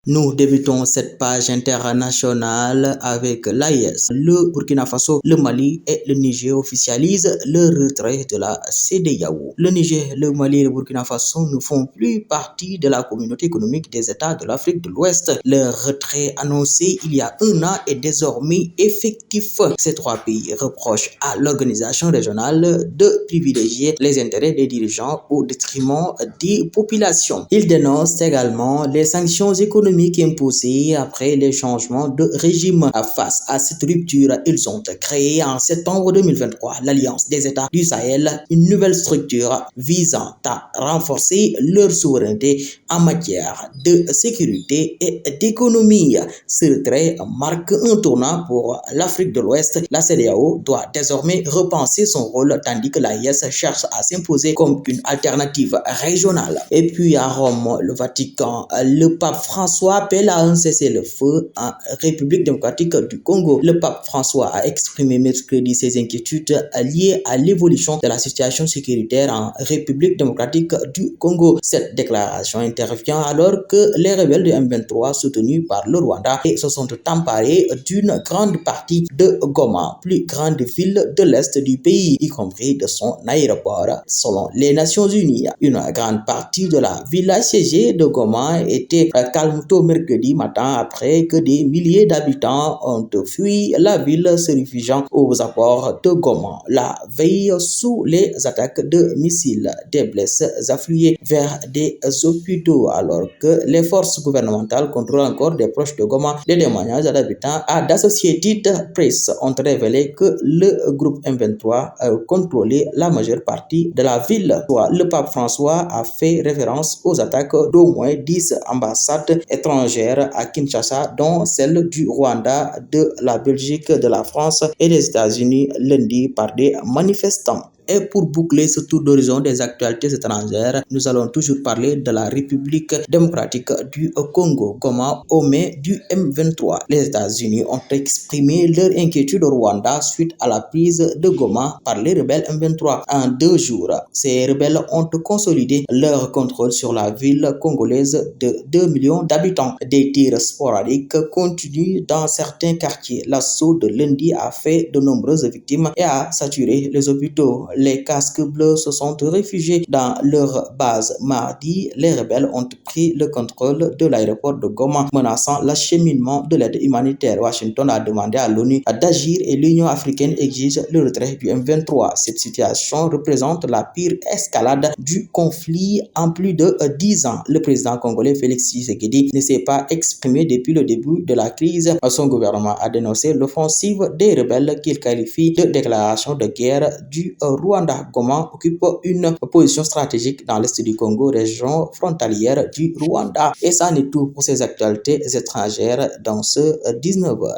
Nous débutons cette page internationale avec l'AES. Le Burkina Faso, le Mali et le Niger officialisent le retrait de la CEDEAO. Le Niger, le Mali et le Burkina Faso ne font plus partie de la communauté économique des États de l'Afrique de l'Ouest. Leur retrait annoncé il y a un an est désormais effectif. Ces trois pays reprochent à l'organisation régionale de privilégier les intérêts des dirigeants au détriment des populations. Ils dénoncent également les sanctions économiques imposées après les changements de régime. Face à cette rupture, ils ont créé en septembre 2023 l'Alliance des États du Sahel, une nouvelle structure visant à renforcer leur souveraineté en matière de sécurité et d'économie. Ce retrait marque un tournant pour l'Afrique de l'Ouest. La CEDEAO doit désormais repenser son rôle tandis que l'AES cherche à s'imposer comme une alternative régionale. Et puis à Rome, le Vatican, le pape François appelle à un cessez-le-feu en République démocratique du Congo. Le pape François a exprimé mercredi ses inquiétudes liées à l'évolution de la situation sécuritaire en République démocratique du Congo. Cette déclaration intervient alors que les rebelles de M23 soutenus par le Rwanda se sont emparés d'une grande partie de Goma, plus grande ville de l'est du pays, y compris de son aéroport. Selon les Nations Unies, une grande partie de la ville assiégée de Goma était calme tôt mercredi matin après que des milliers d'habitants ont fui la ville se réfugiant aux abords de Goma. La veille sous les attaques de missiles, des blessés affluaient vers des hôpitaux alors que les forces gouvernementales contrôlent encore des proches de Goma. Les témoignages d'habitants à d'Associated Press ont révélé que le groupe M23 contrôlait la majeure partie de la ville. Le pape François a fait référence aux attaques d'au moins 10 ambassades étrangères à Kinshasa, dont celle du Rwanda, de la Belgique, de la France et des États-Unis lundi par des manifestants. Et pour boucler ce tour d'horizon des actualités étrangères, nous allons toujours parler de la République démocratique du Congo, Goma, au mai du M23. Les États-Unis ont exprimé leur inquiétude au Rwanda suite à la prise de Goma par les rebelles M23. En 2 jours, ces rebelles ont consolidé leur contrôle sur la ville congolaise de 2 millions d'habitants. Des tirs sporadiques continuent dans certains quartiers. L'assaut de lundi a fait de nombreuses victimes et a saturé les hôpitaux. Les casques bleus se sont réfugiés dans leur base. Mardi, les rebelles ont pris le contrôle de l'aéroport de Goma, menaçant l'acheminement de l'aide humanitaire. Washington a demandé à l'ONU d'agir et l'Union africaine exige le retrait du M23. Cette situation représente la pire escalade du conflit en plus de 10 ans. Le président congolais Félix Tshisekedi ne s'est pas exprimé depuis le début de la crise. Son gouvernement a dénoncé l'offensive des rebelles qu'il qualifie de déclaration de guerre du Rwanda. Goma occupe une position stratégique dans l'est du Congo, région frontalière du Rwanda. Et ça n'est tout pour ces actualités étrangères dans ce 19h.